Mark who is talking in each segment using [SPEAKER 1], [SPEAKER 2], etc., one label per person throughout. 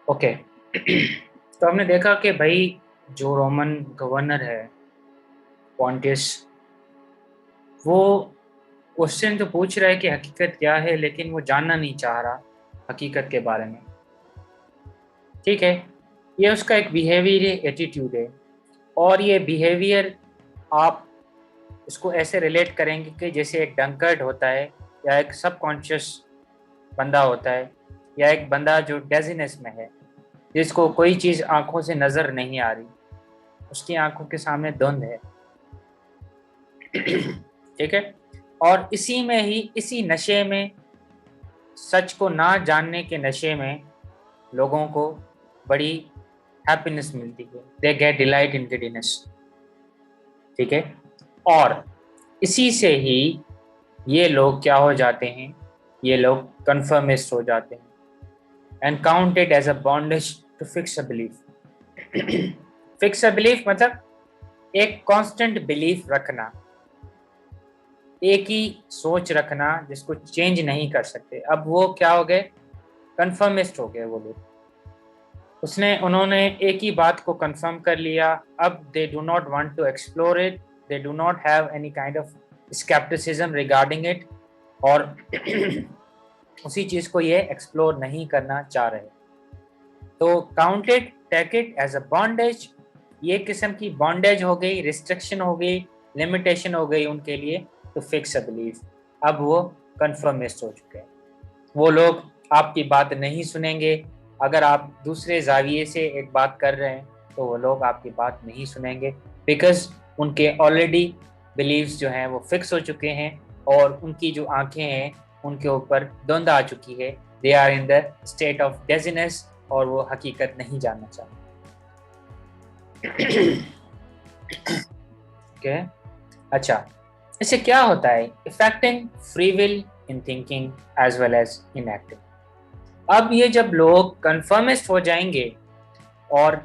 [SPEAKER 1] Okay. तो हमने देखा कि भाई जो रोमन गवर्नर है पॉन्टियस, वो क्वेश्चन तो पूछ रहा है कि हकीकत क्या है, लेकिन वो जानना नहीं चाह रहा हकीकत के बारे में। ठीक है, ये उसका एक बिहेवियर एटीट्यूड है। और ये बिहेवियर आप इसको ऐसे रिलेट करेंगे कि जैसे एक डंकर्ड होता है, या एक सबकॉन्शियस बंदा होता है, या एक बंदा जो डेजीनेस में है, जिसको कोई चीज़ आंखों से नज़र नहीं आ रही, उसकी आंखों के सामने धुंध है। ठीक है। और इसी में ही, इसी नशे में, सच को ना जानने के नशे में लोगों को बड़ी हैप्पीनेस मिलती है। They get delight in giddiness. ठीक है। और इसी से ही ये लोग क्या हो जाते हैं, ये लोग कन्फर्मिस्ट हो जाते हैं and counted as a bondage to fix a belief. Fix a belief मतलब एक कांस्टेंट बिलीफ रखना, एक ही सोच रखना जिसको चेंज नहीं कर सकते। अब वो क्या हो गए, कन्फर्मिस्ट हो गए वो लोग। उन्होंने एक ही बात को कंफर्म कर लिया। अब they do not want to explore it, they do not have any kind of scepticism regarding it. और उसी चीज को ये एक्सप्लोर नहीं करना चाह रहे। तो counted take it as a bondage, ये किस्म की बॉन्डेज हो गई, रिस्ट्रिक्शन हो गई, लिमिटेशन हो गई उनके लिए टू फिक्स अ बिलीफ। अब वो कन्फर्मिस्ट हो चुके हैं। वो लोग आपकी बात नहीं सुनेंगे। अगर आप दूसरे जाविये से एक बात कर रहे हैं तो वो लोग आपकी बात नहीं सुनेंगे, बिकॉज उनके ऑलरेडी बिलीव्स जो हैं वो फिक्स हो चुके हैं, और उनकी जो आंखें हैं उनके ऊपर धुंध आ चुकी है। They are in the state of daziness, और वो हकीकत नहीं जानना चाहते। ओके। अच्छा, इससे क्या होता है, affecting free will in thinking as well as in acting. अब ये जब लोग कन्फर्मिस्ट हो जाएंगे और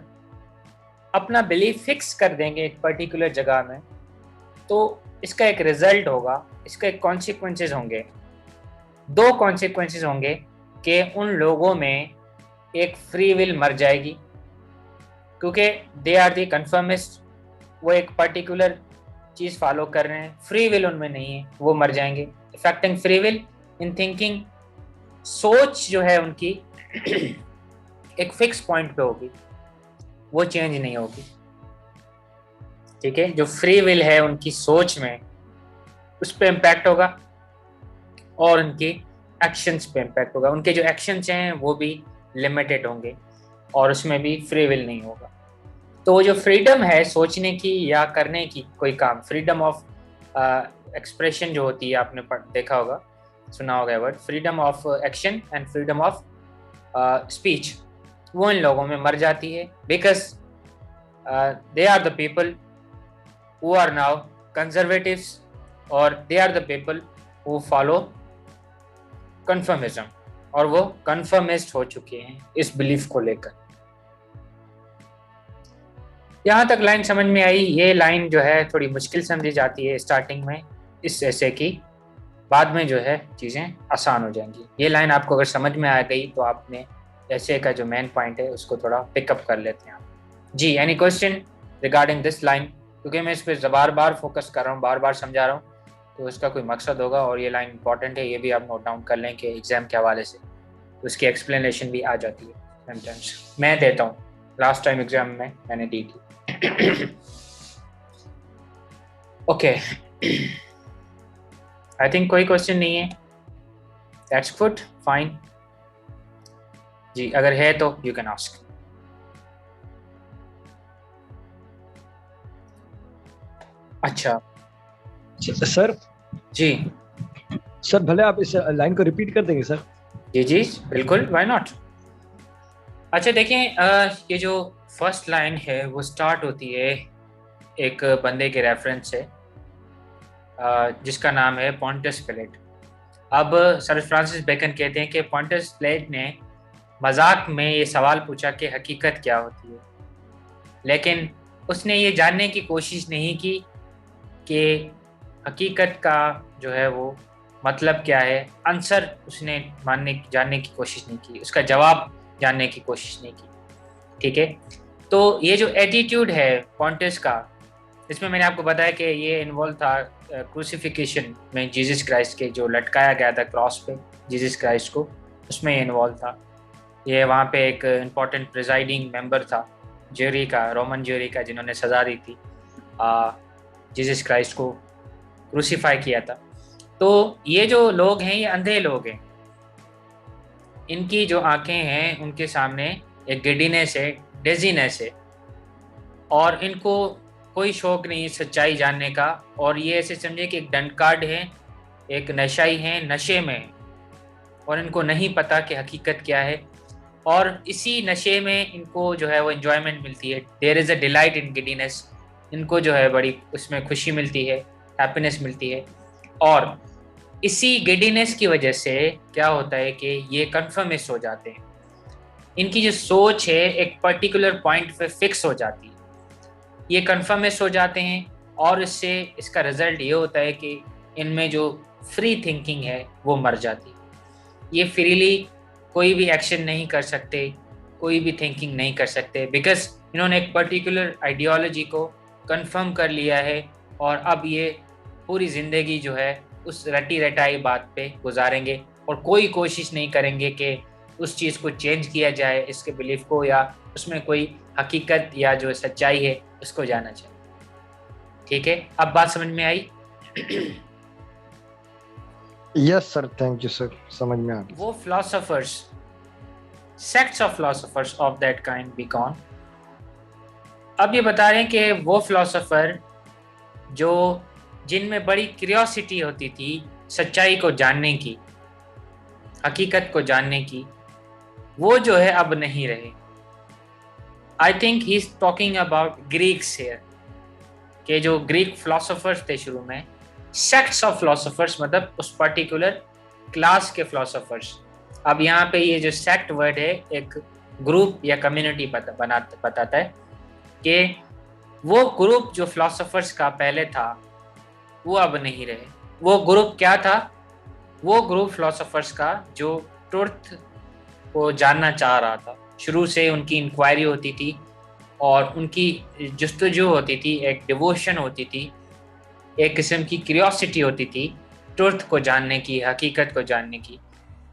[SPEAKER 1] अपना बिलीफ फिक्स कर देंगे एक पर्टिकुलर जगह में, तो इसका एक रिजल्ट होगा, इसका एक कॉन्सिक्वेंसेस होंगे। दो कॉन्सिक्वेंसेस होंगे कि उन लोगों में एक फ्री विल मर जाएगी, क्योंकि दे आर दी कन्फर्मिस्ट, वो एक पर्टिकुलर चीज फॉलो कर रहे हैं, फ्री विल उनमें नहीं है, वो मर जाएंगे। Affecting free will in thinking, सोच जो है उनकी एक फिक्स पॉइंट पे होगी, वो चेंज नहीं होगी। ठीक है, जो फ्री विल है उनकी सोच में, उस पर इम्पैक्ट होगा, और उनके एक्शंस पे इम्पैक्ट होगा। उनके जो एक्शंस हैं वो भी लिमिटेड होंगे, और उसमें भी फ्री विल नहीं होगा। तो वो जो फ्रीडम है सोचने की या करने की कोई काम, फ्रीडम ऑफ एक्सप्रेशन जो होती है, आपने देखा होगा, सुना होगा word, freedom of action and freedom of speech, वो इन लोगों में मर जाती है, because they are the people who are now conservatives, और they are the people who follow conformism, और वो conformist हो चुके हैं इस बिलीफ को लेकर। यहाँ तक लाइन समझ में आई। ये लाइन जो है थोड़ी मुश्किल समझी जाती है स्टार्टिंग में इस ऐसे की, बाद में जो है चीज़ें आसान हो जाएंगी। ये लाइन आपको अगर समझ में आ गई तो आपने ऐसे का जो मेन पॉइंट है उसको थोड़ा पिकअप कर लेते हैं। जी, any question regarding this line? क्योंकि मैं इस पर बार बार फोकस कर रहा हूँ, बार बार समझा रहा हूँ, तो इसका कोई मकसद होगा, और ये लाइन इंपॉर्टेंट है, ये भी आप नोट डाउन कर लें कि एग्जाम के हवाले से उसकी एक्सप्लेनेशन भी आ जाती है समटाइम्स। मैं देता हूँ, लास्ट टाइम एग्जाम में मैंने दी थी। ओके, आई थिंक कोई क्वेश्चन नहीं है। That's good, fine. जी, अगर है तो यू कैन आस्क। अच्छा।
[SPEAKER 2] सर
[SPEAKER 1] जी
[SPEAKER 2] सर भले आप इस लाइन को रिपीट कर देंगे सर?
[SPEAKER 1] जी जी, बिल्कुल, व्हाई नॉट। अच्छा देखिए, ये जो फर्स्ट लाइन है वो स्टार्ट होती है एक बंदे के रेफरेंस से, जिसका नाम है पॉन्टियस पिलेट। अब सर फ्रांसिस बेकन कहते हैं कि पॉन्टियस पिलेट ने मजाक में ये सवाल पूछा कि हकीकत क्या होती है, लेकिन उसने ये जानने की कोशिश नहीं की कि हकीकत का जो है वो मतलब क्या है। आंसर उसने जानने की कोशिश नहीं की, उसका जवाब जानने की कोशिश नहीं की। ठीक है, तो ये जो एटीट्यूड है पॉन्टियस का, इसमें मैंने आपको बताया कि ये इन्वॉल्व था क्रूसिफिकेशन में, जीसस क्राइस्ट के जो लटकाया गया था क्रॉस पे जीसस क्राइस्ट को, उसमें ये इन्वॉल्व था। ये वहाँ पे एक इम्पॉर्टेंट प्रिजाइडिंग मेंबर था ज्यूरी का, रोमन ज्यूरी का, जिन्होंने सजा दी थी जीसस क्राइस्ट को क्रूसीफाई किया था। तो ये जो लोग हैं ये अंधे लोग हैं, इनकी जो आंखें हैं उनके सामने एक गिडीनेस है, डेजीनेस है, और इनको कोई शौक नहीं है सच्चाई जानने का। और ये ऐसे समझे कि एक डंडकार्ड है, एक नशाई है, नशे में है, और इनको नहीं पता कि हकीकत क्या है। और इसी नशे में इनको जो है वो एंजॉयमेंट मिलती है, there is a delight in giddiness. इनको जो है बड़ी उसमें खुशी मिलती है, हैप्पीनेस मिलती है। और इसी गिडीनेस की वजह से क्या होता है कि ये कन्फर्मिस्ट हो जाते हैं, इनकी जो सोच है एक पर्टिकुलर पॉइंट पे फिक्स हो जाती है, ये कन्फर्मिस्ट हो जाते हैं। और इससे इसका रिजल्ट ये होता है कि इनमें जो फ्री थिंकिंग है वो मर जाती है। ये फ्रीली कोई भी एक्शन नहीं कर सकते, कोई भी थिंकिंग नहीं कर सकते, बिकॉज इन्होंने एक पर्टिकुलर आइडियोलॉजी को कंफर्म कर लिया है। और अब ये पूरी ज़िंदगी जो है उस रटी रटाई बात पे गुजारेंगे, और कोई कोशिश नहीं करेंगे कि उस चीज़ को चेंज किया जाए, इसके बिलीफ को, या उसमें कोई हकीकत या जो सच्चाई है उसको जाना चाहिए। ठीक है, अब बात समझ में आई?
[SPEAKER 2] Yes sir, thank you sir, समझ में आ गया।
[SPEAKER 1] वो philosophers, sects of philosophers of that kind be gone। अब ये बता रहे हैं कि वो फिलोसोफर जो जिनमें बड़ी क्यूरियोसिटी होती थी सच्चाई को जानने की, हकीकत को जानने की, वो जो है अब नहीं रहे। I think he is talking about Greeks here, के जो ग्रीक फिलोसोफर्स थे शुरू में, सेक्ट्स ऑफ फिलोसोफर्स, मतलब उस पर्टिकुलर क्लास के फिलोसोफर्स। अब यहाँ पे ये जो सेक्ट वर्ड है एक ग्रुप या कम्युनिटी बताता है कि वो ग्रुप जो फिलोसोफर्स का पहले था वो अब नहीं रहे। वो ग्रुप क्या था? वो ग्रुप फिलोसोफर्स का जो ट्रुथ को जानना चाह रहा था, शुरू से उनकी इंक्वायरी होती थी और उनकी जस्तजू होती थी, एक डिवोशन होती थी, एक किस्म की क्यूरियोसिटी होती थी ट्रुथ को जानने की, हकीकत को जानने की।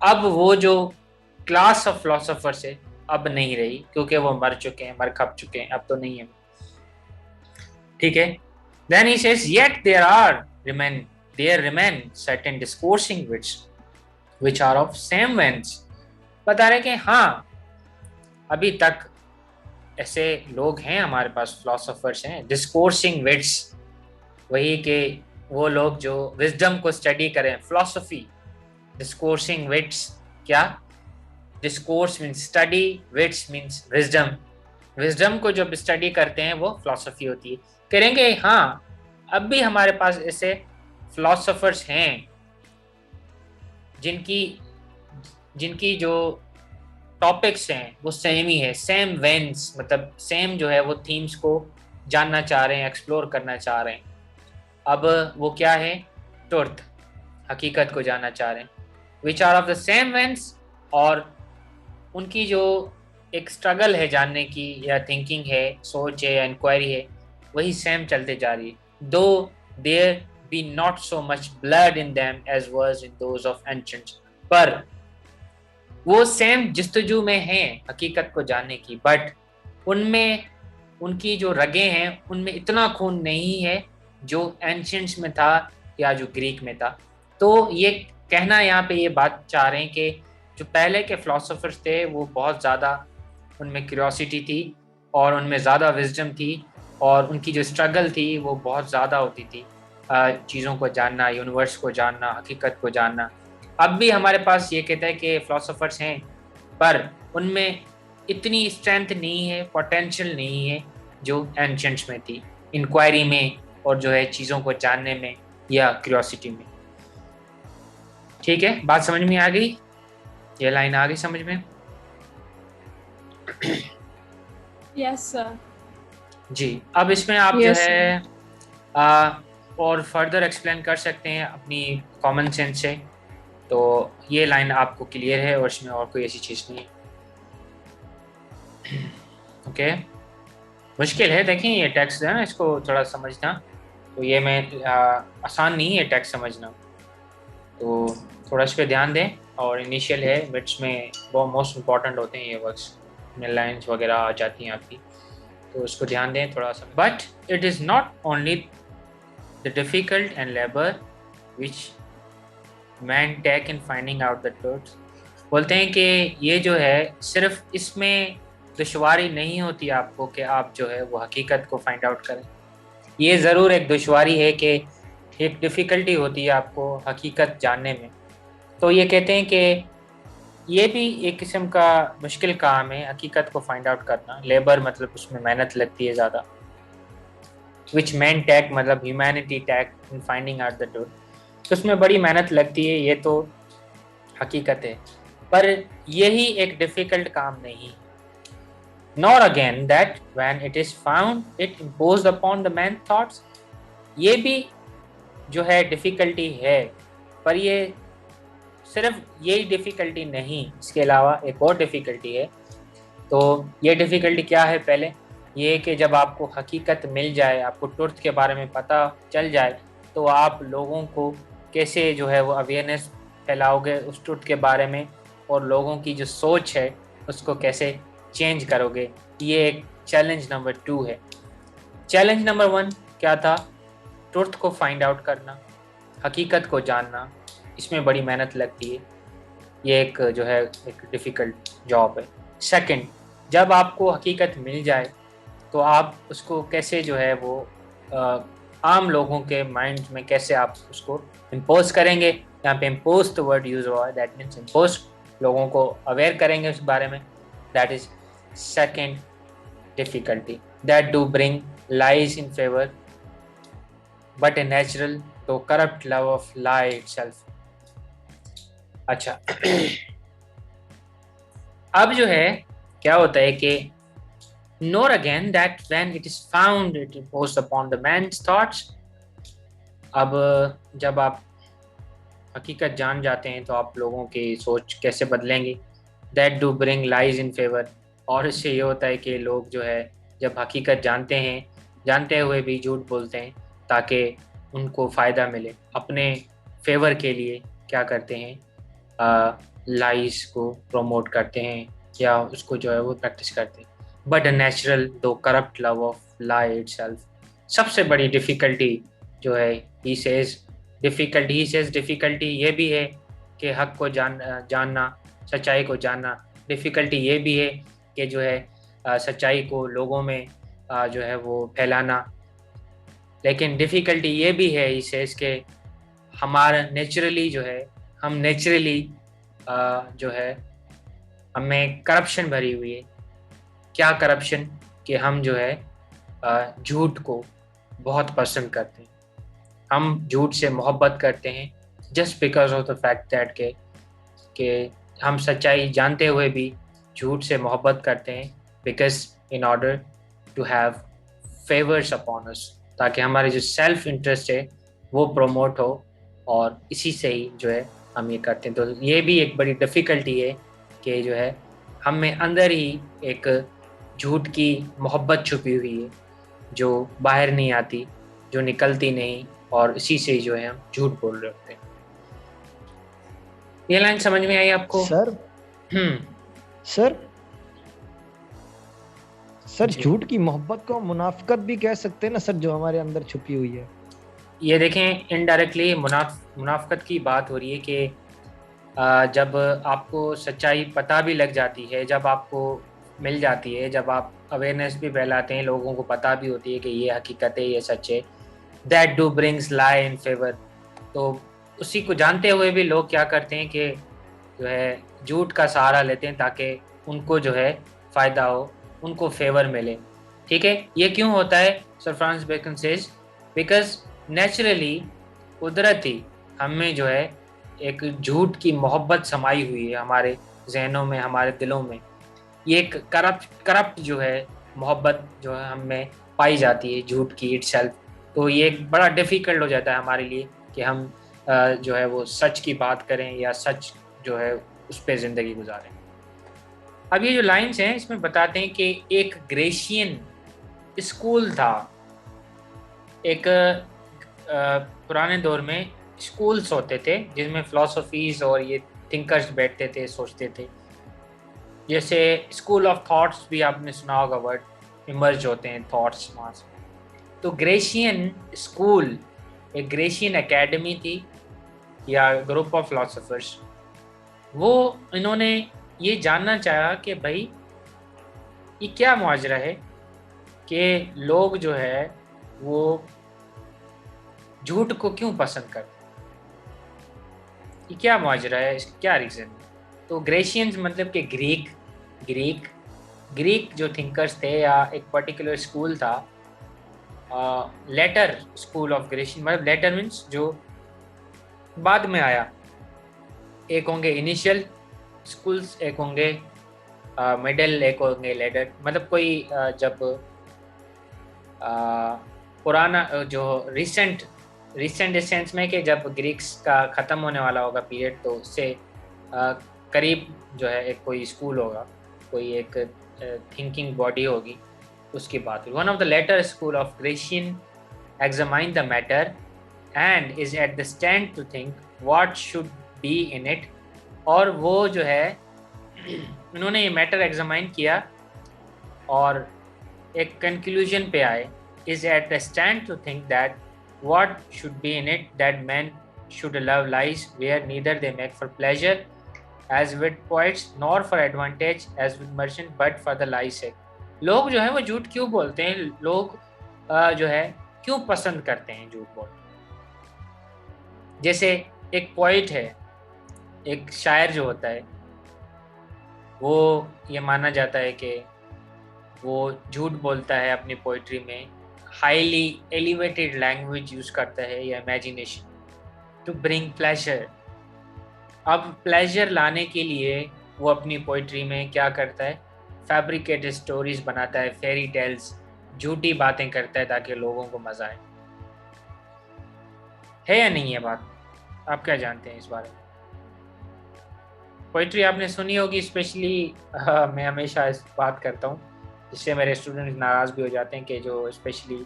[SPEAKER 1] अब वो जो क्लास ऑफ फिलोसोफर्स है अब नहीं रही, क्योंकि वो मर चुके हैं, मर खप चुके हैं, अब तो नहीं है। ठीक है, then he says yet there remain certain discoursing which are of same vents। बता रहे कि हाँ, अभी तक ऐसे लोग हैं हमारे पास, फिलोसोफर्स हैं, डिस्कोर्सिंग विट्स, वही के वो लोग जो विजडम को स्टडी करें, फिलोसफी। डिस्कोर्सिंग विट्स क्या? Discourse means study, wits means wisdom. Wisdom को जब स्टडी करते हैं वो फिलोसफी होती है। करेंगे हाँ, अब भी हमारे पास ऐसे फिलोसोफर्स हैं जिनकी जो टॉपिक्स हैं वो सेम ही है, सेम वेन्स, मतलब सेम जो है वो थीम्स को जानना चाह रहे हैं, एक्सप्लोर करना चाह रहे हैं। अब वो क्या है? ट्रुथ, हकीकत को जानना चाह रहे हैं, which are of the same veins. और उनकी जो एक स्ट्रगल है जानने की, या थिंकिंग है, सोच है, या इंक्वायरी है, वही सेम चलते जा रही है। Though there be not so much blood in them as was in those of ancients, पर वो सेम जस्तजू में हैं हकीकत को जानने की, बट उनमें उनकी जो रगें हैं उनमें इतना खून नहीं है जो एंशिएंट्स में था या जो ग्रीक में था। तो ये कहना यहाँ पे ये बात चाह रहे हैं कि जो पहले के फिलोसोफर्स थे वो बहुत ज़्यादा उनमें क्यूरियोसिटी थी और उनमें ज़्यादा विजडम थी, और उनकी जो स्ट्रगल थी वो बहुत ज़्यादा होती थी, चीज़ों को जानना, यूनिवर्स को जानना, हकीकत को जानना। अब भी हमारे पास ये कहता है कि फिलोसोफर्स हैं, पर उनमें इतनी स्ट्रेंथ नहीं है, पोटेंशियल नहीं है जो एंशिएंट्स में थी, इंक्वायरी में और जो है चीज़ों को जानने में या क्यूरियोसिटी में। ठीक है, बात समझ में आ गई? ये लाइन आ गई समझ में?
[SPEAKER 3] Yes sir.
[SPEAKER 1] जी, अब इसमें आप
[SPEAKER 3] Yes,
[SPEAKER 1] जो है और फर्दर एक्सप्लेन कर सकते हैं अपनी कॉमन सेंस से। तो ये लाइन आपको क्लियर है और इसमें और कोई ऐसी चीज़ नहीं है। ओके, मुश्किल है। देखिए ये टेक्स्ट है ना, इसको थोड़ा समझना, तो ये मैं आसान नहीं है टेक्स्ट समझना, तो थोड़ा इस पर ध्यान दें। और इनिशियल है, मिड्स में बहुत मोस्ट इम्पॉर्टेंट होते हैं ये वर्ड्स, में लाइन्स वगैरह आ जाती हैं आपकी, तो उसको ध्यान दें थोड़ा सा। But it is not only the difficult and labour which man take in finding out the truth. बोलते हैं कि ये जो है सिर्फ इसमें दुश्वारी नहीं होती आपको कि आप जो है वो हकीकत को फाइंड आउट करें। ये ज़रूर एक दुश्वारी है कि एक डिफ़िकल्टी होती है आपको हकीकत जानने में। तो ये कहते हैं कि ये भी एक किस्म का मुश्किल काम है हकीकत को फाइंड आउट करना। लेबर मतलब उसमें मेहनत लगती है ज़्यादा। विच मैन टैक मतलब humanity take in finding out the truth, तो उसमें बड़ी मेहनत लगती है, ये तो हकीकत है। पर यही एक डिफ़िकल्ट काम नहीं। Nor again that when it is found it imposed upon the man thoughts. ये भी जो है डिफ़िकल्टी है, पर ये सिर्फ यही डिफ़िकल्टी नहीं, इसके अलावा एक और डिफ़िकल्टी है। तो ये डिफ़िकल्टी क्या है? पहले ये कि जब आपको हकीकत मिल जाए, आपको ट्रुथ के बारे में पता चल जाए, तो आप लोगों को कैसे जो है वो अवेयरनेस फैलाओगे उस ट्रुथ के बारे में, और लोगों की जो सोच है उसको कैसे चेंज करोगे। ये एक चैलेंज नंबर 2 है। चैलेंज नंबर 1 क्या था? ट्रुथ को फाइंड आउट करना, हकीकत को जानना, इसमें बड़ी मेहनत लगती है, ये एक जो है एक डिफ़िकल्ट जॉब है। सेकंड, जब आपको हकीकत मिल जाए तो आप उसको कैसे जो है वो आम लोगों के माइंड में कैसे आप उसको इम्पोज करेंगे। यहाँ पे इम्पोज द वर्ड यूज हुआ है, दैट मीन्स इम्पोज, लोगों को अवेयर करेंगे उस बारे में। That is second difficulty that do bring lies in favour but a natural though corrupt love of lie itself. अच्छा अब जो है क्या होता है कि nor again that when it is found it imposed upon the man's thoughts। अब जब आप हकीकत जान जाते हैं तो आप लोगों की सोच कैसे बदलेंगे। that do bring lies in favor, और इससे ये होता है कि लोग जो है जब हकीकत जानते हैं, जानते हुए भी झूठ बोलते हैं ताकि उनको फ़ायदा मिले, अपने फेवर के लिए क्या करते हैं, लाइज को प्रमोट करते हैं या उसको जो है वो प्रैक्टिस करते हैं। बट अ नेचुरल दो corrupt love of lie itself, सबसे बड़ी डिफ़िकल्टी जो है ही सेज डिफ़िकल्टी ये भी है कि हक को जानना, सच्चाई को जानना। डिफ़िकल्टी ये भी है कि जो है सच्चाई को लोगों में जो है वो फैलाना। लेकिन डिफ़िकल्टी ये भी है ही सेज के हमारा नेचुरली जो है, हम नेचुरली जो है हमें करप्शन भरी हुई है। क्या करप्शन? कि हम जो है झूठ को बहुत पसंद करते हैं, हम झूठ से मोहब्बत करते हैं just because of the fact that कि हम सच्चाई जानते हुए भी झूठ से मोहब्बत करते हैं, because in order to have favours upon us, ताकि हमारे जो सेल्फ इंटरेस्ट है वो प्रमोट हो, और इसी से ही जो है हम ये करते हैं। तो ये भी एक बड़ी डिफ़िकल्टी है कि जो है हम में अंदर ही एक झूठ की मोहब्बत छुपी हुई है जो बाहर नहीं आती, जो निकलती नहीं, और इसी से जो है हम झूठ बोल रहे होते हैं। ये लाइन समझ में आई आपको?
[SPEAKER 2] सर सर सर झूठ की मोहब्बत को मुनाफिकत भी कह सकते हैं ना सर, जो हमारे अंदर छुपी हुई है।
[SPEAKER 1] ये देखें, इनडायरेक्टली मुनाफिकत की बात हो रही है कि जब आपको सच्चाई पता भी लग जाती है, जब आपको मिल जाती है, जब आप अवेयरनेस भी फैलाते हैं, लोगों को पता भी होती है कि ये हकीकत है, ये सच है, that do brings lie in favour. तो उसी को जानते हुए भी लोग क्या करते हैं कि जो है झूठ का सहारा लेते हैं ताकि उनको जो है फ़ायदा हो, उनको फेवर मिले। ठीक है, ये क्यों होता है? Sir Francis Bacon says because naturally, कुदरती हमें जो है एक झूठ की मोहब्बत समाई हुई है हमारे जहनों में, हमारे दिलों में। ये एक करप्ट जो है मोहब्बत जो है हम में पाई जाती है झूठ की इटसेल्फ। तो ये एक बड़ा डिफ़िकल्ट हो जाता है हमारे लिए कि हम जो है वो सच की बात करें या सच जो है उस पर ज़िंदगी गुजारें। अब ये जो लाइन्स हैं इसमें बताते हैं कि एक ग्रेशियन स्कूल था। एक पुराने दौर में स्कूल्स होते थे जिसमें फिलोसफीज और ये थिंकर्स बैठते थे, सोचते थे। जैसे स्कूल ऑफ थॉट्स भी आपने सुना होगा, वर्ड इमर्ज होते हैं थॉट्स वहाँ से। तो ग्रेशियन स्कूल एक ग्रेशियन एकेडमी थी या ग्रुप ऑफ फिलोसफर्स। वो इन्होंने ये जानना चाहा कि भाई ये क्या मुआजरा है कि लोग जो है वो झूठ को क्यों पसंद करते हैं, ये क्या मुआजरा है, इसका क्या रीज़न है। तो ग्रेशियंस मतलब कि ग्रीक जो थिंकर्स थे या एक पर्टिकुलर स्कूल था, लेटर स्कूल ऑफ ग्रेशियन, मतलब लेटर मीन्स जो बाद में आया। एक होंगे इनिशियल स्कूल्स, एक होंगे मिडल, एक होंगे लेटर। मतलब कोई जब पुराना जो रिसेंट इस सेंस में कि जब ग्रीक्स का ख़त्म होने वाला होगा पीरियड, तो उससे करीब जो है एक कोई स्कूल होगा, कोई एक थिंकिंग बॉडी होगी, उसकी बात हुई। One of the later school of Grecian examine the matter and is at the stand to think what should be in it. और वो जो है उन्होंने ये मैटर एग्जामाइन किया और एक कंक्लूजन पे आए, is at the stand to think that what should be in it, that men should love lies where neither they make for pleasure as with poets nor for advantage as with merchant but for the lie's sake। लोग जो है वो झूठ क्यों बोलते हैं, लोग जो है क्यों पसंद करते हैं झूठ बोलना। जैसे एक पोइट है, एक शायर जो होता है, वो ये माना जाता है कि वो झूठ बोलता है अपनी पोइट्री में, हाईली एलिवेटेड लैंग्वेज यूज करता है या इमेजिनेशन टू ब्रिंग प्लेजर। अब प्लेजर लाने के लिए वो अपनी पोइट्री में क्या करता है, फैब्रिकेटेड स्टोरीज बनाता है, फेरी टेल्स, झूठी बातें करता है ताकि लोगों को मजा आए। है या नहीं है बात, आप क्या जानते हैं इस बारे में। पोइट्री आपने सुनी होगी, स्पेशली मैं हमेशा इस बात करता हूँ जिससे मेरे स्टूडेंट्स नाराज़ भी हो जाते हैं कि जो स्पेशली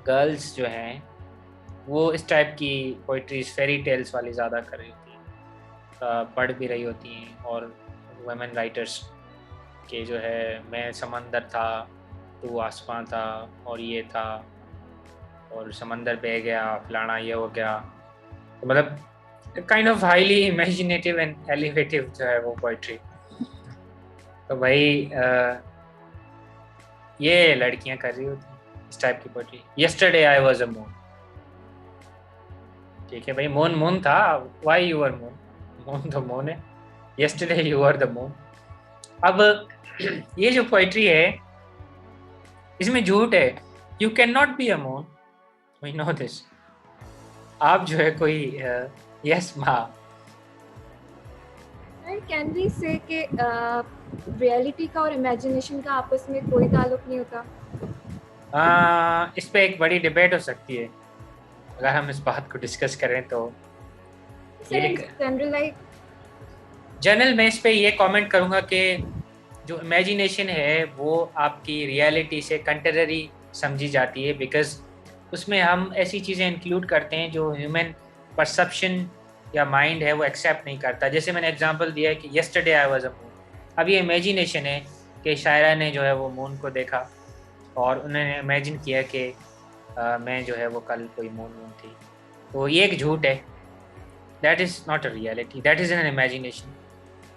[SPEAKER 1] गर्ल्स जो हैं वो इस टाइप की पोइट्रीज, फेरी टेल्स वाली ज़्यादा कर रही होती हैं, पढ़ भी रही होती हैं। और वुमेन राइटर्स के जो है, मैं समंदर था तो आसमां था और ये था और समंदर बह गया, फलाना ये हो गया। तो मतलब kind of highly imaginative and elevative जो है वो पोइट्री। तो भाई ये लड़कियां कर रही होती हैं इस टाइप की poetry. Yesterday I was a moon, ठीक है भाई, मून था, why you are moon, moon तो मून है, yesterday you are the moon. अब ये जो पोइट्री है इसमें झूठ है, you can not be a moon, we know this. आप जो है कोई यस माँ,
[SPEAKER 3] कैन वी से कि रियलिटी का और इमेजिनेशन का आपस में कोई ताल्लुक नहीं होता।
[SPEAKER 1] इस पे एक बड़ी डिबेट हो सकती है अगर हम इस बात को डिस्कस करें तो। जनरल मैं इस पे ये कमेंट करूँगा कि जो इमेजिनेशन है वो आपकी रियलिटी से कंटेररी समझी जाती है, बिकॉज उसमें हम ऐसी चीज़ें इंक्लूड करते हैं जो ह्यूमन परसेप्शन या माइंड है वो एक्सेप्ट नहीं करता। जैसे मैंने एग्जांपल दिया है कि yesterday I was a moon, अब ये इमेजिनेशन है कि शायरा ने जो है वो मून को देखा और उन्होंने इमेजिन किया कि मैं जो है वो कल कोई मून थी, तो ये एक झूठ है। That is not a reality, that is an imagination.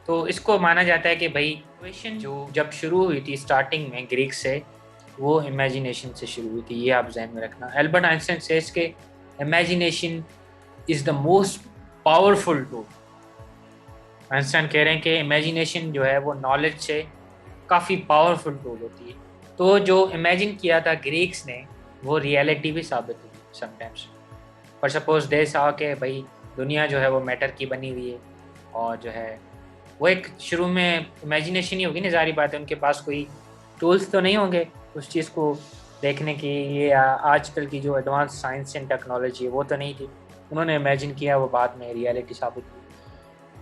[SPEAKER 1] तो इसको माना जाता है कि भाई क्वेश्चन जो जब शुरू हुई थी स्टार्टिंग में ग्रीक से, वो इमेजिनेशन से शुरू हुई थी, ये आप जहन में रखना। एल्बर्ट आइंस्टाइन सेज के imagination is the most powerful tool. Einstein कह रहे हैं कि इमेजिनेशन जो है वो नॉलेज से काफ़ी पावरफुल टूल होती है। तो जो इमेजिन किया था ग्रीक्स ने वो रियलिटी भी साबित हुई समटाइम्स। और सपोज दे सा कि भाई दुनिया जो है वो मैटर की बनी हुई है, और जो है वो एक शुरू में इमेजिनेशन ही होगी ना, जारी बात है, उनके पास कोई टूल्स तो नहीं होंगे उस चीज़ को देखने की, ये आजकल की जो एडवांस साइंस एंड टेक्नोलॉजी है वो तो नहीं थी, उन्होंने इमेजिन किया, वो बाद में रियलिटी साबित हुई।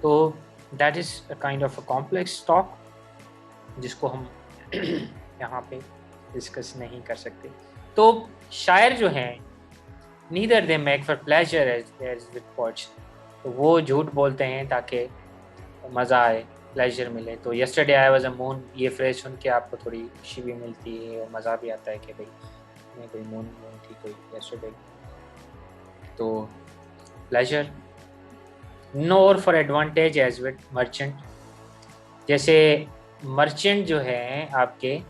[SPEAKER 1] तो that is a kind of a complex talk, जिसको हम यहाँ पे डिस्कस नहीं कर सकते। तो शायर जो हैं, neither they make for pleasure as with poets, तो वो झूठ बोलते हैं ताकि मज़ा आए, प्लेजर मिले। तो yesterday I was a moon, ये फ्रेज सुन के आपको थोड़ी खुशी भी मिलती है और मज़ा भी आता है कि भाई मैं कोई मून थी कोई यस्टरडे। तो pleasure. Nor for advantage as with merchant, जैसे मर्चेंट जो है आपके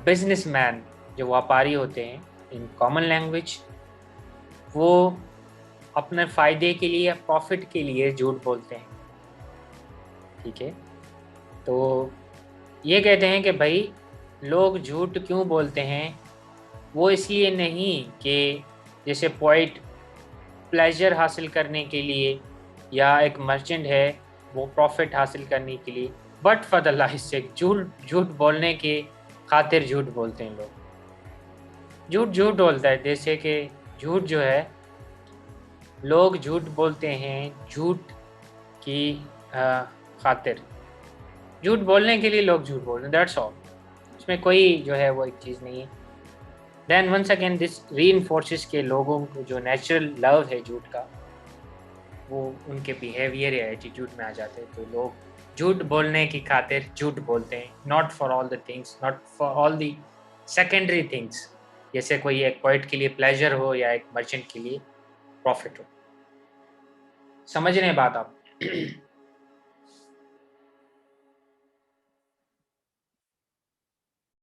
[SPEAKER 1] बिजनेसमैन, जो व्यापारी होते हैं इन कॉमन लैंग्वेज, वो अपने फ़ायदे के लिए या प्रॉफिट के लिए झूठ बोलते हैं। ठीक है, तो ये कहते हैं कि भाई लोग झूठ क्यों बोलते हैं, वो इसलिए नहीं कि जैसे पोइट प्लेजर हासिल करने के लिए या एक मर्चेंट है वो प्रॉफिट हासिल करने के लिए, बट फॉर द लाइफ से झूठ झूठ बोलने के खातिर झूठ बोलते हैं लोग। झूठ झूठ बोलता है, जैसे कि झूठ जो है, लोग झूठ बोलते हैं झूठ की खातिर, झूठ बोलने के लिए लोग झूठ बोलते हैं, दैट्स ऑल। उसमें कोई जो है वो एक चीज़ नहीं है। देन वंस अगेन दिस रीइंफोर्सेस के लोगों को जो नेचुरल लव है झूठ का, वो उनके बिहेवियर या एटीट्यूड में आ जाते हैं। तो लोग झूठ बोलने की खातिर झूठ बोलते हैं, not for all the things, not for all the secondary things, जैसे कोई एक पोइट के लिए प्लेजर हो या एक मर्चेंट के लिए प्रॉफिट हो। समझ रहे हैं बात आप?